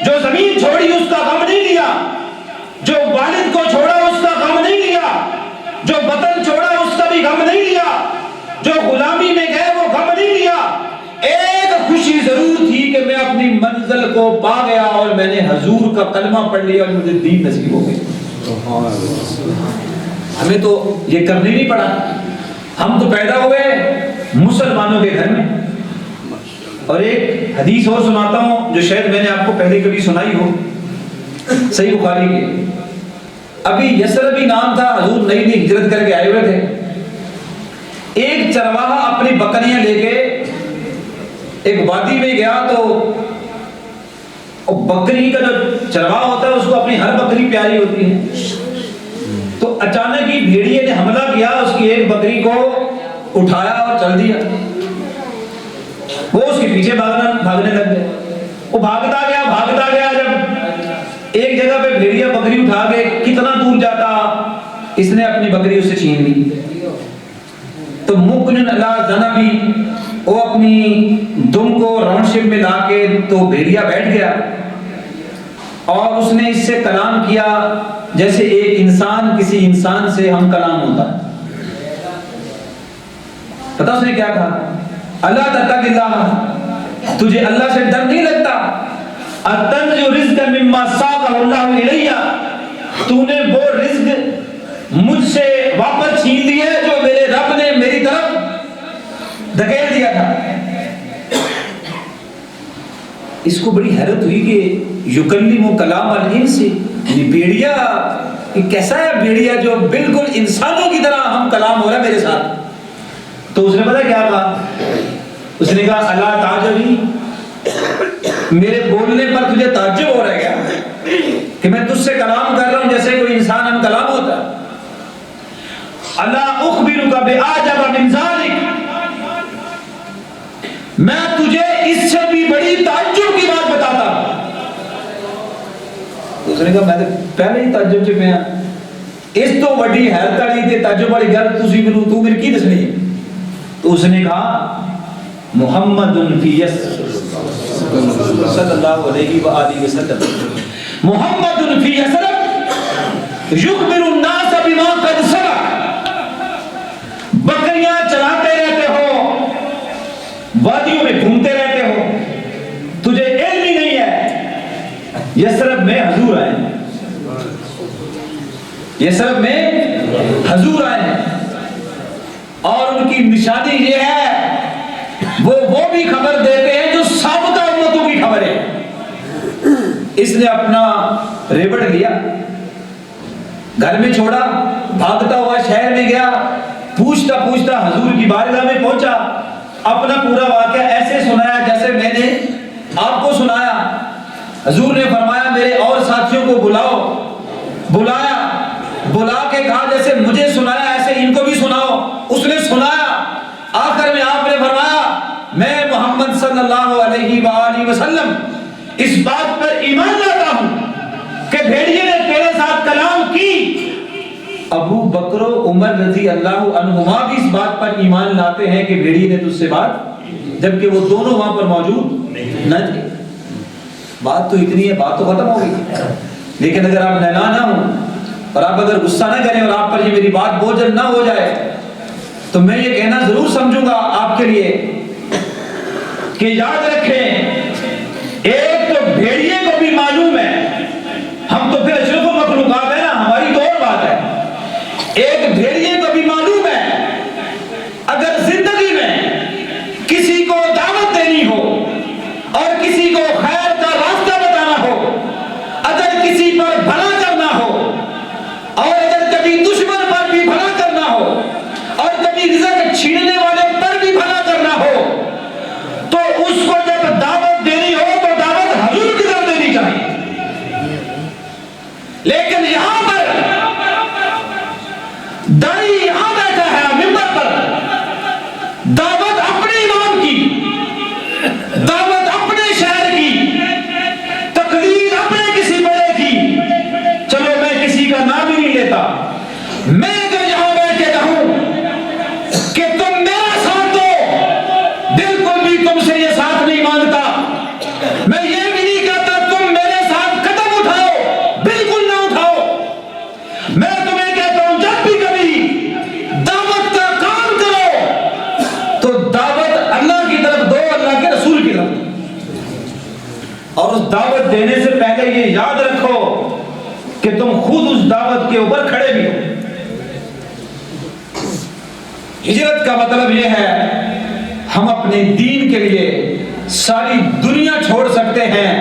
جو زمین چھوڑی اس کا غم نہیں لیا، جو والد کو چھوڑا اس کا غم نہیں لیا، جو وطن چھوڑا اس کا بھی غم نہیں لیا، جو غلامی میں گئے وہ غم نہیں لیا۔ ایک خوشی ضرور تھی کہ میں اپنی منزل کو پا گیا اور میں نے حضور کا کلمہ پڑھ لیا اور مجھے دین نصیب ہو گئی۔ ہمیں تو یہ کرنے نہیں پڑا، ہم تو پیدا ہوئے مسلمانوں کے گھر میں۔ اور ایک حدیث اور سناتا ہوں جو شاید میں نے آپ کو پہلے کبھی سنائی ہو، صحیح بخاری کی۔ ابھی یسربی نام تھا، حضور نئی نئی ہجرت کر کے آئے ہوئے تھے۔ ایک چرواہا اپنی بکریاں لے کے ایک وادی میں گیا تو اور بکری کا جو چرواہ ہوتا ہے اس کو اپنی ہر بکری پیاری ہوتی ہے. تو اچانک ہی بھیڑیے نے حملہ کیا, اس کی ایک بکری کو اٹھایا اور چل دیا. وہ اس کے پیچھے بھاگنے لگ گئے. وہ بھاگتا گیا جب ایک جگہ پہ بھیڑیا بکری اٹھا کے کتنا دور جاتا, اس نے اپنی بکری اسے چھین لی. تو مکنن اللہ ذنبی, وہ اپنی دم کو راؤنڈ شیپ میں لا کے تو بھیڑیا بیٹھ گیا اور اس نے اس سے کلام کیا جیسے ایک انسان کسی انسان سے ہم کلام ہوتا ہے. پتہ اس نے کیا کہا؟ اللہ تتق اللہ, تجھے اللہ سے ڈر نہیں لگتا؟ اتنزع رزق مما ساقہ اللہ الیہ, تو نے وہ رزق مجھ سے واپس چھین لیا جو میرے رب نے میری طرف دھکیل دیا تھا. اس کو بڑی حیرت ہوئی کہ یکلم کلام الانس, یعنی بھیڑیا کیسا ہے بھیڑیا جو بالکل انسانوں کی طرح ہم کلام ہو رہا ہے میرے ساتھ. تو اس نے پتا کیا کہا؟ اس نے کہا اللہ تعجبی, میرے بولنے پر تجھے تعجب ہو رہا ہے کیا کہ میں تجھ سے کلام کر رہا ہوں جیسے کوئی انسان ہم کلام ہوتا ہے؟ اللہ اخبرک باعجب من ذلک, میں تجھے اس سے بھی بڑی تعجب کی بات بتاتا ہوں. اس نے کہا میں تو پہلے ہی تعجب چ پیا, اس تو بڑی حیرت والی تے تعجب والی گل تسی مینوں تو میری کی دسنی ہے؟ تو اس نے کہا محمد فی صلی اللہ علیہ وآلہ وسلم, محمد فی یثرب یخبر الناس بما قد سبق. بکریاں چلاتے رہتے ہو, وادیوں میں گھومتے رہتے ہو, تجھے علم ہی نہیں ہے یثرب میں حضور آئے ہیں, یثرب میں حضور آئے ہیں. اور ان کی نشانی یہ ہے وہ بھی خبر دیتے ہیں جو سابقہ امتوں کی خبر ہے. اس نے اپنا ریبٹ لیا, گھر میں چھوڑا, بھاگتا ہوا شہر میں گیا, پوچھتا حضور کی بارگاہ میں پہنچا, اپنا پورا واقعہ ایسے سنایا جیسے میں نے آپ کو سنایا. حضور نے فرمایا میرے اور ساتھیوں کو بلاؤ. بلایا, بلا کے کہا جیسے مجھے سنایا ایسے ان کو بھی سناؤ. اس نے سنایا. آخر میں آپ نے فرمایا میں محمد صلی اللہ علیہ وآلہ وسلم اس بات پر ایمان لاتا ہوں کہ بھیڑیے نے تیرے ساتھ کلام کی. ابو بکر و عمر رضی اللہ عنہما بھی اس بات پر ایمان لاتے ہیں کہ بھیڑیے نے تجھ سے بات, جبکہ وہ دونوں وہاں پر موجود نہ تھے. بات تو اتنی ہے, بات تو ختم ہو گئی. لیکن اگر آپ نانا نہ ہوں اور آپ اگر غصہ نہ کریں اور آپ پر یہ میری بات بوجھل نہ ہو جائے تو میں یہ کہنا ضرور سمجھوں گا آپ کے لیے کہ یاد رکھیں, ایک تو بھیڑیے کو بھی معلوم ہے, ہم تو پھر اشرف و مخلوقات ہے نا, ہماری تو اور بات ہے. ایک بھیڑیے کو بھی معلوم ہے اگر زندگی میں کسی کو دعوت دینی ہو اور کسی کو خیر کا راستہ بتانا ہو, اگر کسی پر بھلا کرنا ہو اور اگر کبھی دشمن پر بھی بھلا کرنا ہو اور کبھی رزق چھیننے والے پر بھی بھلا کرنا ہو, تو اس کو جب دعوت دینی ہو تو دعوت حضور کی طرف دینی چاہیے. لیکن یہاں پر دائی یہاں بیٹھا ہے منبر پر, دعوت اپنے امام کی, دعوت اپنے شہر کی, تقریر اپنے کسی بڑے کی. چلو میں کسی کا نام ہی نہیں لیتا, میں اگر یہاں بیٹھ کے کہوں کہ تم میرا ساتھ دو, بالکل بھی تم سے یہ ساتھ نہیں مانگتا. میں یہ بھی نہیں کہتا تم میرے ساتھ قدم اٹھاؤ, بالکل نہ اٹھاؤ. میں تمہیں کہتا ہوں جب بھی کبھی دعوت کا کام کرو تو دعوت اللہ کی طرف دو, اللہ کے رسول کی طرف. اور اس دعوت دینے سے پہلے یہ یاد رکھو کہ تم خود اس دعوت کے اوپر کھڑے بھی ہو. ہجرت کا مطلب یہ ہے ہم اپنے دین کے لیے ساری دنیا چھوڑ سکتے ہیں,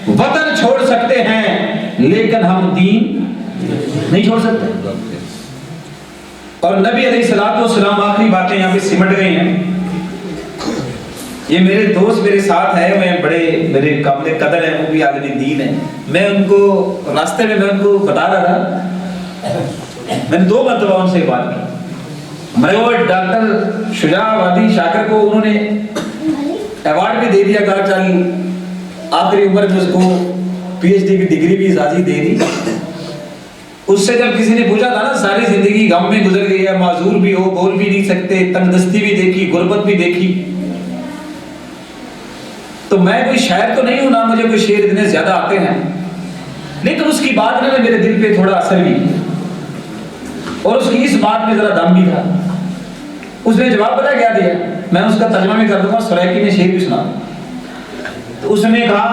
وطن چھوڑ سکتے ہیں, لیکن ہم دین نہیں چھوڑ سکتے. اور نبی علیہ الصلوۃ والسلام آخری باتیں یہاں پہ سمٹ گئی ہیں. یہ میرے دوست میرے ساتھ ہیں, میں بڑے میرے قابل قدر ہیں, وہ بھی عالم دین ہیں. میں ان کو راستے میں ان کو بتا رہا تھا, میں نے 2 مرتبہ ان سے بات کی. میں وہ ڈاکٹر شجاع وادی شاکر کو انہوں نے ایوارڈ بھی دے دیا, کہا چل آخری عمر میں اس کو پی ایچ ڈی کی ڈگری بھی اعزازی دے دی. اس سے جب کسی نے پوچھا تھا نا ساری زندگی غم میں گزر گئی ہے, معذور بھی ہو, بول بھی نہیں سکتے, تنگ دستی بھی دیکھی, غربت بھی دیکھی, تو میں کوئی شاعر تو نہیں ہوں, نہ مجھے کوئی شعر اتنے زیادہ آتے ہیں, لیکن اس کی بات نے میرے دل پہ تھوڑا اثر بھی اور اس کی اس بات میں ذرا دم بھی تھا. اس نے جواب پتہ کیا دیا, میں اس کا ترجمہ بھی کر دوں گا, سرائکی نے شعر بھی سنا. تو اس نے کہا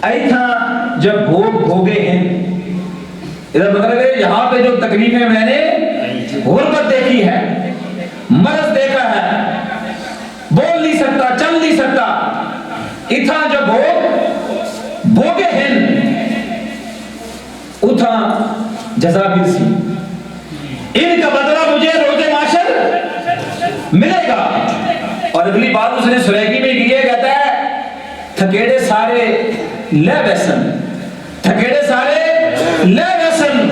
اے تھا جب بھوگ بھوگے ہیں, ادھر مطلب ہے یہاں پہ جو تکلیفیں میں نے غربت دیکھی ہے, مرض دیکھا ہے, بول نہیں سکتا, چل نہیں سکتا, اتھا جو بھوگ بھوگے ہیں اتھا جزا برسی, ان کا بدلہ مجھے روز معاشر ملے گا. اور اگلی بات اس نے سرائکی میں کی ہے, کہتا ہے تھکیڑے سارے لے ویسن, تھکیڑے سارے لے ویسن,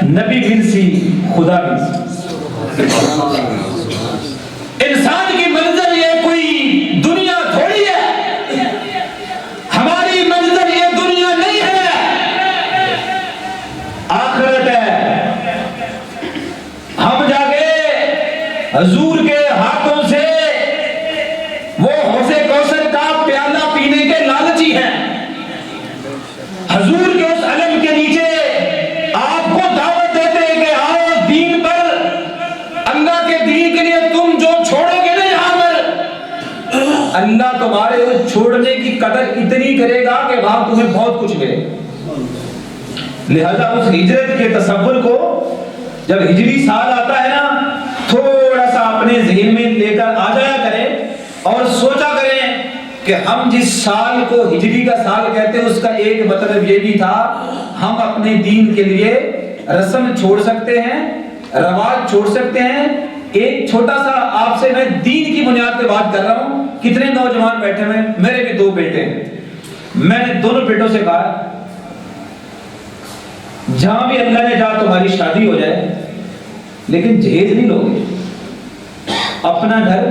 نبی برسی خدا برسی. انسان کی منزل یہ کوئی دنیا تھوڑی ہے, ہماری منزل یہ دنیا نہیں ہے, آخرت ہے. ہم جا کے حضور کے ہاتھوں سے وہ حوض کوثر کا پیالہ پینے کے لالچی ہیں. حضور کے اس علم کے نیچے آپ کو دعوت دیتے ہیں کہ آؤ دین پر, اللہ کے دین کے لیے تم جو چھوڑو گے نا یہاں پر, اللہ تمہارے اس چھوڑنے کی قدر اتنی کرے گا کہ وہاں تمہیں بہت کچھ ملے. لہذا اس ہجرت کے تصور کو جب ہجری سال آتا ہے نا, تھوڑا سا اپنے ذہن میں لے کر آ جایا کریں اور سوچا کریں کہ ہم جس سال کو ہجری کا سال کہتے ہیں اس کا ایک مطلب یہ بھی تھا, ہم اپنے دین کے لیے رسم چھوڑ سکتے ہیں, رواج چھوڑ سکتے ہیں. ایک چھوٹا سا آپ سے میں دین کی بنیاد پہ بات کر رہا ہوں. کتنے نوجوان بیٹھے ہوئے, میرے بھی 2 بیٹے ہیں, میں نے دونوں بیٹوں سے کہا جہاں بھی اللہ نے جہاں تمہاری شادی ہو جائے لیکن جہیز نہیں لوگے, اپنا گھر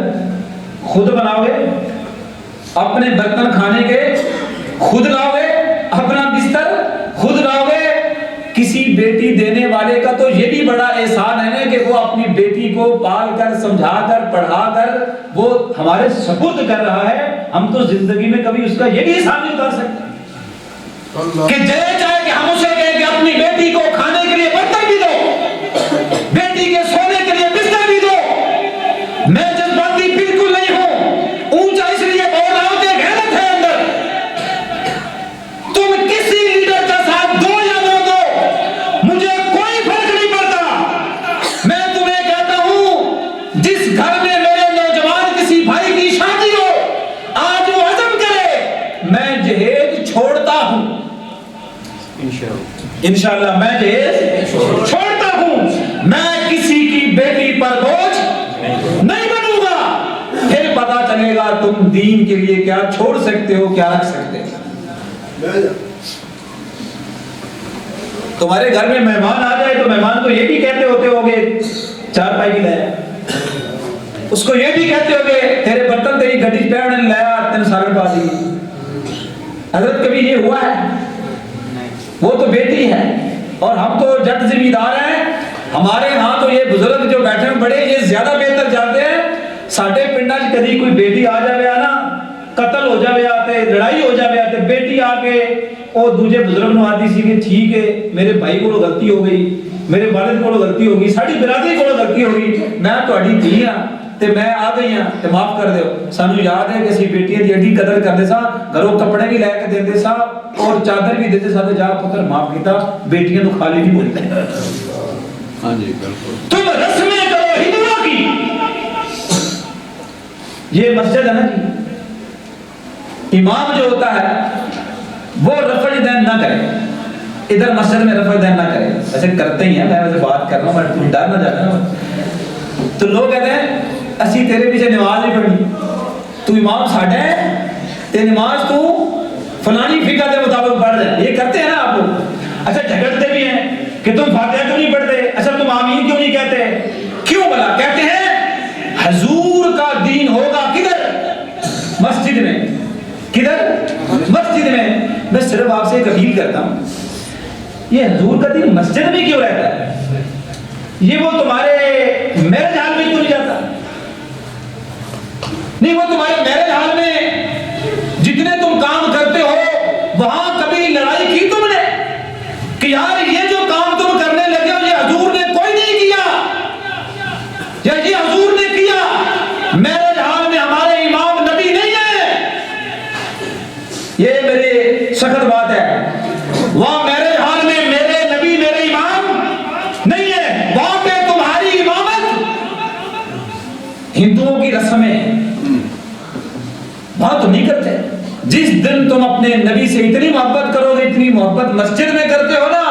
خود بناؤ گے, اپنے برتن کھانے کے خود لاؤ گے, اپنا بستر خود لاؤ گے. کسی بیٹی دینے والے کا تو یہ بھی بڑا احسان ہے نا کہ وہ اپنی بیٹی کو پال کر, سمجھا کر, پڑھا کر وہ ہمارے سپرد کر رہا ہے. ہم تو زندگی میں کبھی اس کا یہ بھی احسان نہیں اتار سکتے کہ جائے چاہے کہ ہم اسے کہیں کہ اپنی بیٹی کو کھانے کے لیے برتن بھی دو, بیٹی کے سونے کے لیے بستر بھی دو. میں جذباتی بالکل نہیں ہوں, اونچا اس لیے بول رہا ہوں کہ غیرت ہے اندر. تم کسی لیڈر کا ساتھ دو یا نہ دو, مجھے کوئی فرق نہیں پڑتا. میں تمہیں کہتا ہوں جس گھر میں میرے نوجوان کسی بھائی کی شادی ہو, آج وہ عزم کرے میں جہیز چھوڑتا ہوں, انشاءاللہ میں جہیز چھوڑتا ہوں, میں کسی کی بیٹی پر بوجھ نہیں بنوں گا. پھر پتا چلے گا تم دین کے لیے کیا چھوڑ سکتے ہو, کیا رکھ سکتے ہو. تمہارے گھر میں مہمان آ جائے تو مہمان کو یہ بھی کہتے ہوتے ہوگے 4 پائی کی لایا, اس کو یہ بھی کہتے ہوگے تیرے برتن تیری گڈی پہ نے لایا, تین سارن پا دی. حضرت کبھی یہ ہوا ہے؟ وہ تو بیٹی ہے اور ہم تو جٹ زمیندار ہیں. ہمارے ہاں تو یہ بزرگ جو بیٹھے ہیں بڑے یہ زیادہ بہتر جانتے ہیں. ساڈے پنڈاں وچ کدی کوئی بیٹی آ جاوے نا, قتل ہو جاوے تے لڑائی ہو جاوے تے بیٹی آ کے او دوجے بزرگ نو آدھی سی کہ ٹھیک ہے میرے بھائی کولوں غلطی ہو گئی, میرے والد کولوں غلطی ہو گئی, ساڈی برادری کولوں غلطی ہو گئی, میں تہاڈی دھی ہاں تے میں آ گئی ہاں تے معاف کر دیو. سانو یاد ہے کہ اسی بیٹیاں دی ایڈی قدر کردے سا, گھروں کپڑے بھی لے کے دیندے سا اور چادر بھی دیندے سا, تے جا پتر معاف کیتا, بیٹیاں نو خالی نہیں بولتے. ہاں جی بالکل. تم رسمیں کرو ہندوؤں کی. یہ مسجد ہے نا جی, امام جو ہوتا ہے وہ رفع دین نہ کرے, ادھر مسجد میں رفع دین نہ کرے. ایسے کرتے ہی ہیں, میں ویسے بات کر رہا ہوں, میں تم ڈر نہ جانا. تو لوگ کہتے ہیں اسی تیرے پیچھے نماز نہیں پڑھنی, تو امام ساڈا ہے تے نماز تو فلانی فقہ کے مطابق پڑھ رہے ہیں. یہ کرتے ہیں نا آپ لوگ. اچھا جھگڑتے بھی ہیں کہ تم فاتحہ کیوں نہیں پڑھتے, اچھا تم آمین کیوں نہیں کہتے, کیوں بلا کہتے ہیں حضور کا دین ہوگا کدھر, مسجد میں. کدھر, مسجد میں. میں صرف آپ سے ایک اپیل کرتا ہوں, یہ حضور کا دین مسجد میں کیوں رہتا ہے؟ یہ وہ تمہارے میرج حال میں کیوں نہیں جاتا؟ نہیں, وہ تمہارے میرج حال میں جتنے تم کام کرتے ہو وہاں کبھی لڑائی کی تم نے کہ یار یہ جو کام تم کرنے لگے ہو یہ حضور نے کوئی نہیں کیا یا یہ حضور نے کیا؟ میرج حال میں ہمارے امام نبی نہیں ہے. یہ میری سخت بات ہے. وہاں میرج حال میں میرے نبی میرے امام نہیں ہے, وہاں پہ تمہاری امامت ہندوؤں کی رسمیں وہاں تو نہیں کرتے. جس دن تم اپنے نبی سے اتنی محبت کرو گے, اتنی محبت مسجد میں کرتے ہو نا,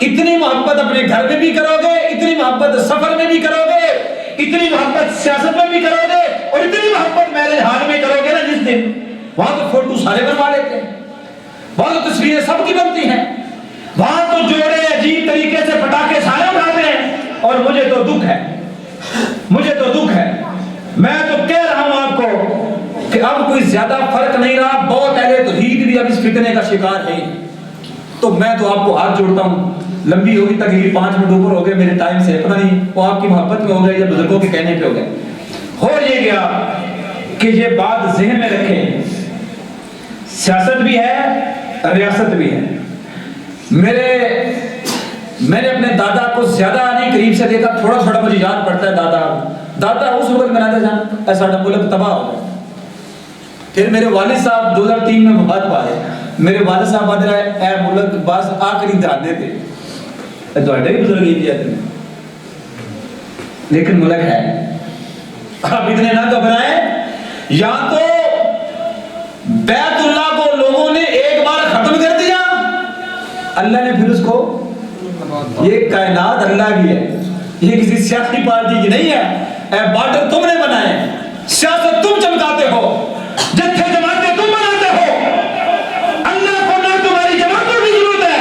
اتنی محبت اپنے گھر میں بھی کرو گے, اتنی محبت سفر میں بھی کرو گے, اتنی محبت سیاست میں بھی کرو گے, اور اتنی محبت میرے حال میں کرو گے نا جس دن, وہاں تو فوٹو سارے بنوا لیتے ہیں, وہاں تو تصویریں سب کی بنتی ہیں, وہاں تو جوڑے عجیب طریقے سے پٹاخے سارے اٹھاتے ہیں. اور مجھے تو دکھ ہے, مجھے تو دکھ ہے. میں تو کہہ رہا ہوں آپ کو کہ اب کوئی زیادہ فرق نہیں رہا. بہت اہل توحید بھی اب اس فتنے کا شکار ہے. تو میں تو آپ کو ہاتھ جوڑتا ہوں, لمبی ہوگی تقریر 5 منٹ اوپر ہو گئے میرے ٹائم سے, پتہ نہیں وہ آپ کی محبت میں ہو گئے یا بزرگوں کے کہنے پہ ہو گئے. ہو یہ گیا کہ یہ بات ذہن میں رکھیں, سیاست بھی ہے ریاست بھی ہے. میں نے اپنے دادا کو زیادہ نہیں قریب سے دیکھا, تھوڑا تھوڑا مجھے یاد پڑتا ہے. دادا اس وقت میں نہ جان ایسا ملک تباہ ہو گیا. پھر میرے والد صاحب 2003 میں وفات پا گئے. میرے والد صاحب آتے رہے اے ملک بس آخری دادے تھے, تھوڑے بھی بزرگ ہی آتے ہیں, لیکن ملک ہے. آپ اتنے نہ گھبرائیں. یا تو بیت اللہ کو لوگوں نے ایک بار ختم کر دیا, اللہ نے پھر اس کو, یہ کائنات اللہ کی ہے, یہ کسی سیاسی پارٹی کی نہیں ہے. اے بارڈر تم نے بنائے, سیاست تم چمکاتے ہو, جتھے جماعتیں تم بناتے ہو. اللہ کو نہ تمہاری جماعتوں کی ضرورت ہے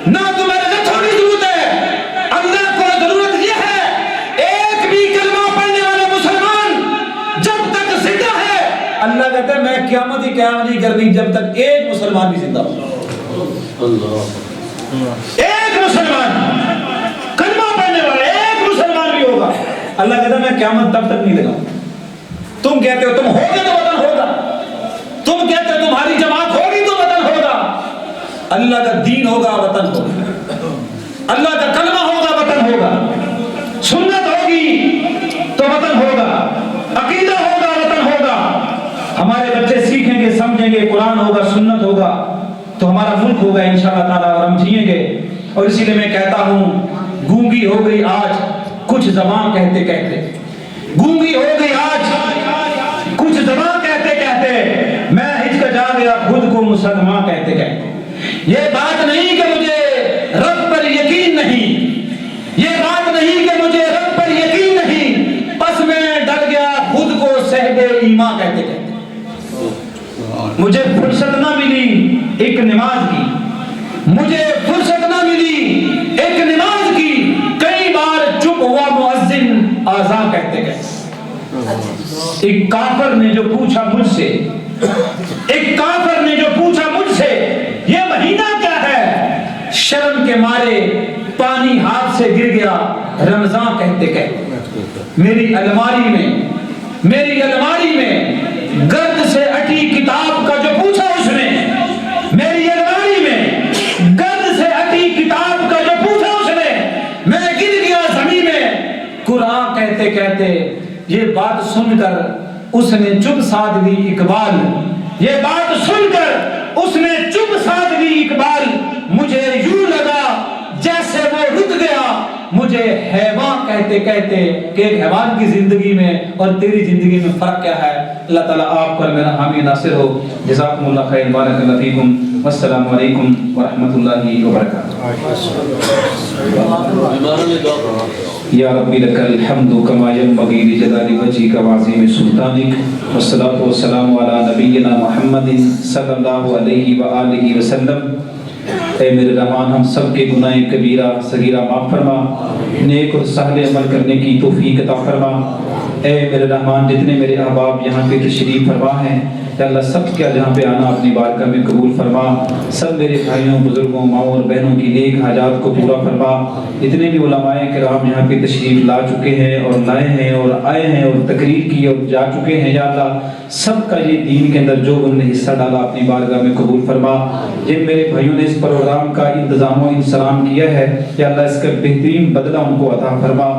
نہ تمہارے جتھوں کی ضرورت ہے. اللہ کو ضرورت یہ ہے ایک بھی کلمہ پڑھنے والا مسلمان جب تک زندہ ہے, اللہ کہتا ہے میں قیامت ہی قیام نہیں کرنی جب تک ایک مسلمان بھی زندہ ہو. ایک مسلمان کلمہ پڑھنے والا ایک مسلمان بھی ہوگا, اللہ کہتا ہے میں قیامت تب تک نہیں لگاؤں. تم کہتے ہو تم ہوگے تو وطن ہوگا, تم کہتے ہو تمہاری جماعت ہوگی تو وطن ہوگا. اللہ کا دین ہوگا وطن ہوگا, اللہ کا کلمہ ہوگا وطن ہوگا, سنت ہوگی تو وطن ہوگا, عقیدہ ہوگا وطن ہوگا. ہمارے بچے سیکھیں گے سمجھیں گے, قرآن ہوگا سنت ہوگا تو ہمارا ملک ہوگا انشاءاللہ تعالیٰ, اور ہم جئیں گے. اور اسی لیے میں کہتا ہوں گونگی ہو گئی آج کچھ زبان کہتے کہتے, گونگی ہو گئی آج کچھ زبان کہتے کہتے, میں ہچکچا گیا خود کو مسلمان کہتے کہتے. یہ بات نہیں کہ مجھے رب پر یقین نہیں, یہ بات نہیں کہ مجھے رب پر یقین نہیں, بس میں ڈر گیا خود کو صاحب ایمان کہتے کہتے. مجھے فرصت نہ ملی ایک نماز کی, مجھے فرصت نہ ملی ایک نماز کی, کئی بار چپ ہوا مؤذن آذان کہتے کہتے. ایک کافر نے جو پوچھا مجھ سے, ایک کافر نے جو پوچھا مجھ سے یہ مہینہ کیا ہے, شرم کے مارے پانی ہاتھ سے گر گیا رمضان کہتے کہتے. میری الماری میں گرد سے اٹھی کتاب کا جو پوچھا اس نے, میری الماری میں گرد سے اٹھی کتاب کا جو پوچھا اس نے, میں گر گیا زمین میں قرآن کہتے کہتے. یہ بات سن کر اس نے چپ سادھ لی اقبال, یہ بات سن کر اس نے چپ سادھ لی اقبال. مجھے یوں لگا جیسے وہ رک گیا, مجھے حیوان کہتے کہتے کہ ایک حیوان کی زندگی میں اور تیری زندگی میں فرق کیا ہے. اللہ تعالیٰ آپ پر میرا حامی ناصر ہو. جزاکم اللہ خیر. بارک اللہ فیکم. والسلام علیکم ورحمۃ اللہ وبرکاتہ. یا ربی لک الحمد کما ینبغی لجلال وجهک وعظیم سلطانک. والصلاۃ والسلام علی نبینا محمد صلی اللہ علیہ وآلہ وسلم. اے میرے رحمان ہم سب کے گناہ کبیرہ صغیرہ معاف فرما. نیک اور سہل عمل کرنے کی توفیق عطا فرما. اے میرے رحمان جتنے میرے احباب یہاں پہ تشریف فرما ہیں یا اللہ سب کیا جہاں پہ آنا اپنی بارگاہ میں قبول فرما. سب میرے بھائیوں بزرگوں ماؤں اور بہنوں کی نیک حاجات کو پورا فرما. جتنے بھی علماء کرام یہاں پہ تشریف لا چکے ہیں اور لائے ہیں اور آئے ہیں اور تقریر کی اور جا چکے ہیں یا اللہ سب کا یہ دین کے اندر جو انہوں نے حصہ ڈالا اپنی بارگاہ میں قبول فرما. جن میرے بھائیوں نے اس پروگرام کا انتظام و انسلام کیا ہے یا اللہ اس کا بہترین بدلہ ان کو عطا فرما.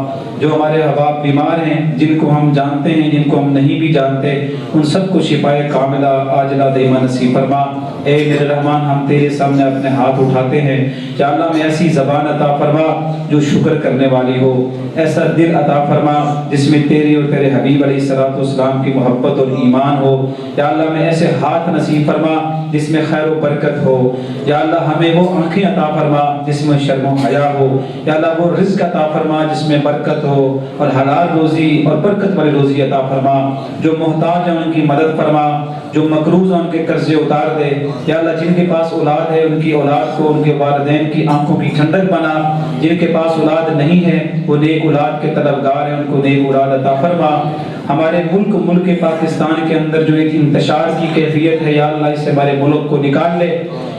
جو ہمارے احباب بیمار ہیں جن کو ہم جانتے ہیں جن کو ہم نہیں بھی جانتے ان سب کو شفائے کاملہ عاجلہ دائمہ نصیب فرما. اے میرے رحمان ہم تیرے سامنے اپنے ہاتھ اٹھاتے ہیں یا اللہ میں ایسی زبان عطا فرما جو شکر کرنے والی ہو. ایسا دل عطا فرما جس میں تیری اور تیرے حبیب علیہ الصلوۃ والسلام کی محبت اور ایمان ہو. یا اللہ میں ایسے ہاتھ نصیب فرما جس میں خیر و برکت ہو. یا اللہ ہمیں وہ آنکھیں عطا فرما جس میں شرم و حیا ہو. یا اللہ وہ رزق عطا فرما جس میں برکت ہو اور حلال روزی اور برکت والی روزی عطا فرما. جو محتاج ہیں ان کی مدد فرما. جو مقروض ہیں ان کے قرضے اتار دے. یا اللہ جن کے پاس اولاد ہے ان کی اولاد کو ان کے والدین کی آنکھوں کی ٹھنڈک بنا. جن کے پاس اولاد نہیں ہے وہ نیک اولاد کے طلبگار ہیں ان کو نیک اولاد عطا فرما. ہمارے ملک پاکستان کے اندر جو ایک انتشار کی کیفیت ہے یا اللہ اس سے ہمارے ملک کو نکال لے.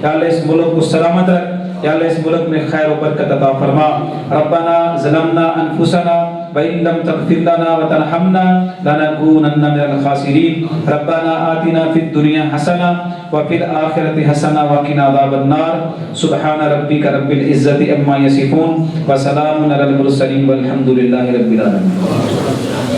یا اللہ اس ملک کو سلامت رکھ. یا اللہ اس ملک میں خیر و برکت عطا فرما. ربنا ظلمنا انفسنا وإن لم تغفر لنا وترحمنا لنكونن من الخاسرين. ربنا آتنا في الدنيا حسنة وفي الآخرة حسنة وقنا عذاب النار. سبحان ربك رب العزة عما يصفون وسلام على المرسلين والحمد لله رب العالمين.